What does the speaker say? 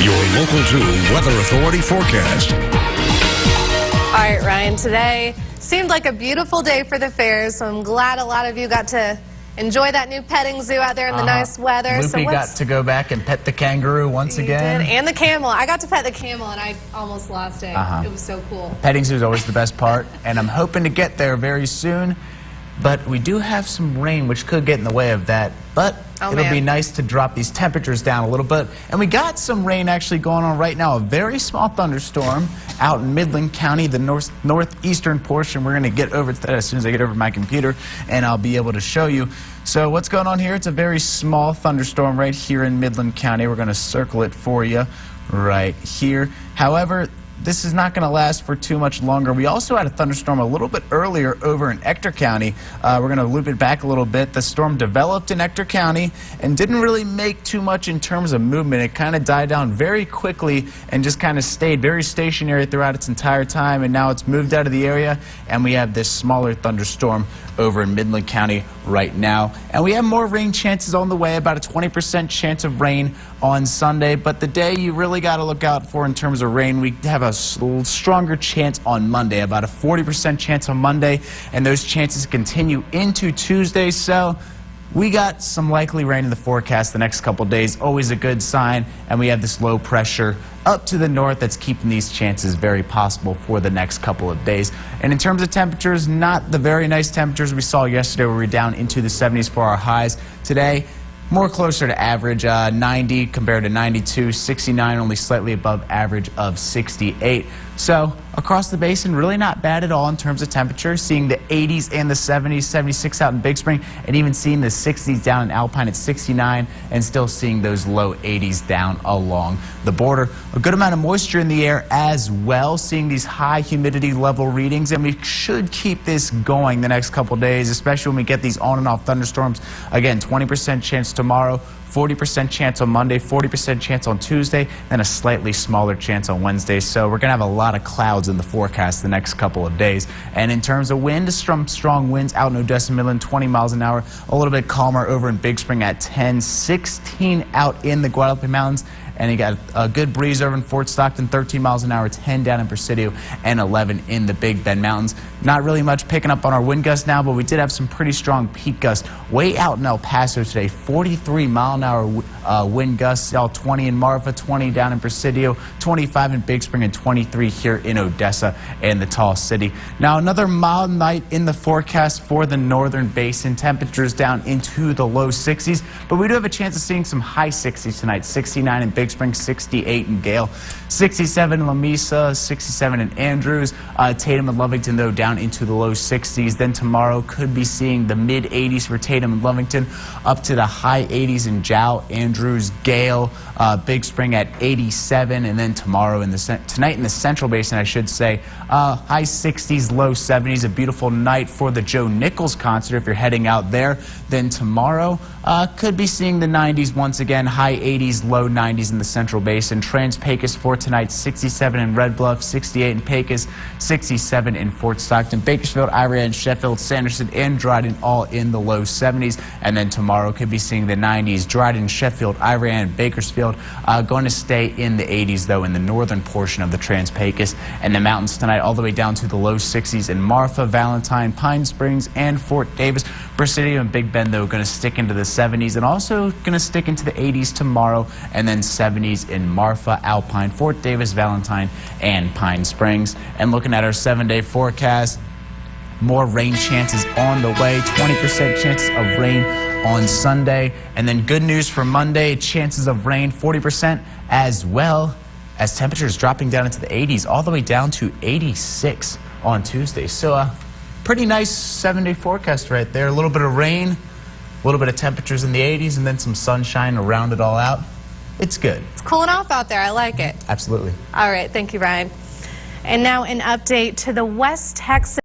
Your Local 2 Weather Authority forecast. All right, Ryan, today seemed like a beautiful day for the fairs, so I'm glad a lot of you got to enjoy that new petting zoo out there in the nice weather. Loopy got to go back and pet the kangaroo once again. Did, and the camel. I got to pet the camel, and I almost lost it. It was so cool. Petting zoo is always the best part, and I'm hoping to get there very soon. But we do have some rain, which could get in the way of that. But it'll be nice to drop these temperatures down a little bit. And we got some rain actually going on right now. A very small thunderstorm out in Midland County, the northeastern portion. We're going to get over to that as soon as I get over to my computer, and I'll be able to show you. So what's going on here? It's a very small thunderstorm right here in Midland County. We're going to circle it for you right here. However, this is not going to last for too much longer. We also had a thunderstorm a little bit earlier over in Ector County. We're going to loop it back a little bit. The storm developed in Ector County and didn't really make too much in terms of movement. It kind of died down very quickly and just kind of stayed very stationary throughout its entire time. And now it's moved out of the area, and we have this smaller thunderstorm over in Midland County right now. And we have more rain chances on the way, about a 20% chance of rain on Sunday. But the day you really got to look out for in terms of rain, we have a stronger chance on Monday, about a 40% chance on Monday, and those chances continue into Tuesday. So we got some likely rain in the forecast the next couple days, always a good sign, and we have this low pressure up to the north that's keeping these chances very possible for the next couple of days. And in terms of temperatures, not the very nice temperatures we saw yesterday where we were down into the 70s for our highs. Today, more closer to average, 90 compared to 92, 69 only slightly above average of 68. So across the basin, really not bad at all in terms of temperature, seeing the 80s and the 70s, 76 out in Big Spring, and even seeing the 60s down in Alpine at 69, and still seeing those low 80s down along the border. A good amount of moisture in the air as well, seeing these high humidity level readings, and we should keep this going the next couple days, especially when we get these on and off thunderstorms. Again, 20% chance tomorrow, 40% chance on Monday, 40% chance on Tuesday, and a slightly smaller chance on Wednesday. So we're going to have a lot of clouds in the forecast the next couple of days. And in terms of wind, strong winds out in Odessa, Midland, 20 miles an hour. A little bit calmer over in Big Spring at 10, 16 out in the Guadalupe Mountains. And you got a good breeze over in Fort Stockton, 13 miles an hour, 10 down in Presidio, and 11 in the Big Bend Mountains. Not really much picking up on our wind gusts now, but we did have some pretty strong peak gusts way out in El Paso today. 43 mile an hour wind gusts, all 20 in Marfa, 20 down in Presidio, 25 in Big Spring, and 23 here in Odessa and the Tall City. Now another mild night in the forecast for the northern basin. Temperatures down into the low 60s, but we do have a chance of seeing some high 60s tonight. 69 in Big Spring, 68 in Gale, 67 in Lamesa, 67 in Andrews. Tatum and Lovington, though, down into the low 60s. Then tomorrow could be seeing the mid 80s for Tatum and Lovington, up to the high 80s in Jow, Andrews, Gale, Big Spring at 87, and then tomorrow tonight in the Central Basin, I should say, high 60s, low 70s. A beautiful night for the Joe Nichols concert if you're heading out there. Then tomorrow could be seeing the 90s once again, high 80s, low 90s in the Central Basin. Trans-Pecos for tonight, 67 in Red Bluff, 68 in Pecos, 67 in Fort Stockton, Bakersfield, Irene, Sheffield, Sanderson, and Dryden all in the low 70s. And then tomorrow could be seeing the 90s, Dryden, Sheffield, Irene, Bakersfield, going to stay in the 80s though in the northern portion of the Trans-Pecos. And the mountains tonight all the way down to the low 60s in Marfa, Valentine, Pine Springs, and Fort Davis. Presidio and Big Bend though going to stick into the 70s and also going to stick into the 80s tomorrow, and then 70s in Marfa, Alpine, Fort Davis, Valentine, and Pine Springs. And looking at our 7-day forecast, more rain chances on the way, 20% chances of rain on Sunday. And then good news for Monday, chances of rain 40% as well, as temperatures dropping down into the 80s all the way down to 86 on Tuesday. So pretty nice 7-day forecast right there. A little bit of rain, a little bit of temperatures in the 80s, and then some sunshine to round it all out. It's good. It's cooling off out there. I like it. Absolutely. All right. Thank you, Ryan. And now an update to the West Texas